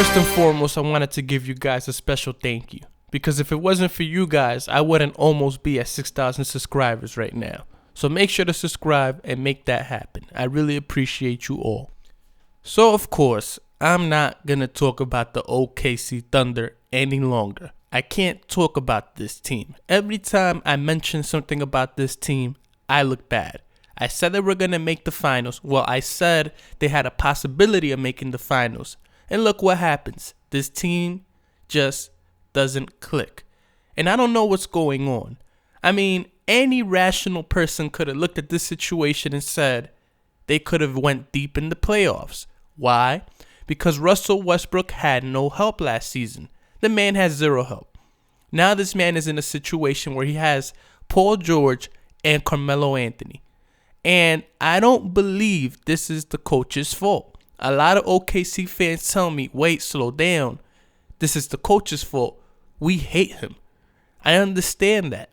First and foremost, I wanted to give you guys a special thank you. Because if it wasn't for you guys, I wouldn't almost be at 6,000 subscribers right now. So make sure to subscribe and make that happen. I really appreciate you all. So of course, I'm not going to talk about the OKC Thunder any longer. I can't talk about this team. Every time I mention something about this team, I look bad. I said they were going to make the finals. Well, I said they had a possibility of making the finals. And look what happens. This team just doesn't click. And I don't know what's going on. I mean, any rational person could have looked at this situation and said they could have went deep in the playoffs. Why? Because Russell Westbrook had no help last season. The man has zero help. Now this man is in a situation where he has Paul George and Carmelo Anthony. And I don't believe this is the coach's fault. A lot of OKC fans tell me, wait, slow down. This is the coach's fault. We hate him. I understand that.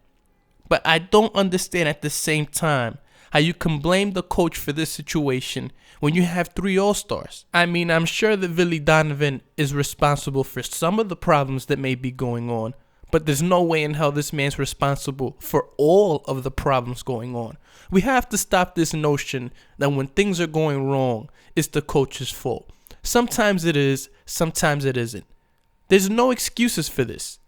But I don't understand at the same time how you can blame the coach for this situation when you have 3 All-Stars. I mean, I'm sure that Billy Donovan is responsible for some of the problems that may be going on, but there's no way in hell this man's responsible for all of the problems going on. We have to stop this notion that when things are going wrong, it's the coach's fault. Sometimes it is, sometimes it isn't. There's no excuses for this.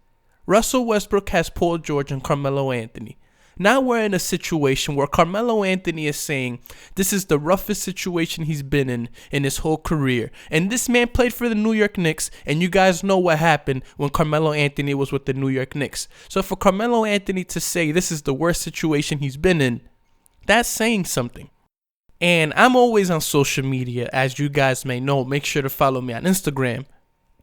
Russell Westbrook has Paul George and Carmelo Anthony. Now we're in a situation where Carmelo Anthony is saying this is the roughest situation he's been in his whole career. And this man played for the New York Knicks, and you guys know what happened when Carmelo Anthony was with the New York Knicks. So for Carmelo Anthony to say this is the worst situation he's been in, that's saying something. And I'm always on social media, as you guys may know. Make sure to follow me on Instagram.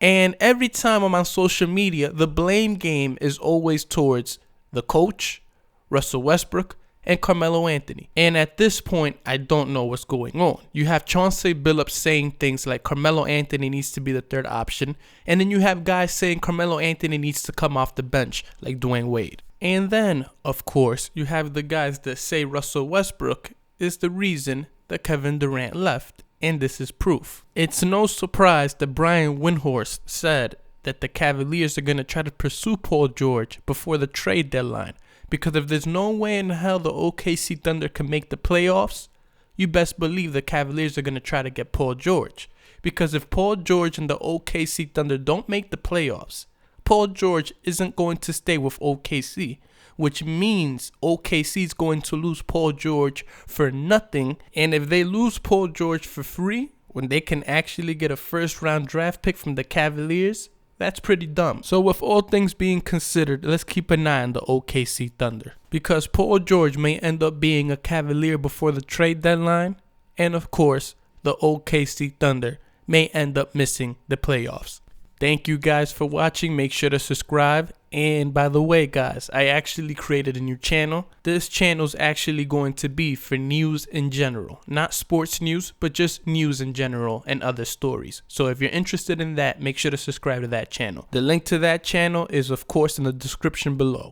And every time I'm on social media, the blame game is always towards the coach, Russell Westbrook, and Carmelo Anthony. And at this point, I don't know what's going on. You have Chauncey Billups saying things like Carmelo Anthony needs to be the third option. And then you have guys saying Carmelo Anthony needs to come off the bench like Dwayne Wade. And then, of course, you have the guys that say Russell Westbrook is the reason that Kevin Durant left. And this is proof. It's no surprise that Brian Windhorst said that the Cavaliers are going to try to pursue Paul George before the trade deadline. Because if there's no way in hell the OKC Thunder can make the playoffs, you best believe the Cavaliers are going to try to get Paul George. Because if Paul George and the OKC Thunder don't make the playoffs, Paul George isn't going to stay with OKC. Which means OKC is going to lose Paul George for nothing. And if they lose Paul George for free, when they can actually get a first-round draft pick from the Cavaliers, that's pretty dumb. So with all things being considered, let's keep an eye on the OKC Thunder. Because Paul George may end up being a Cavalier before the trade deadline. And of course, the OKC Thunder may end up missing the playoffs. Thank you guys for watching. Make sure to subscribe. And by the way, guys, I actually created a new channel. This channel is actually going to be for news in general. Not sports news, but just news in general and other stories. So if you're interested in that, make sure to subscribe to that channel. The link to that channel is, of course, in the description below.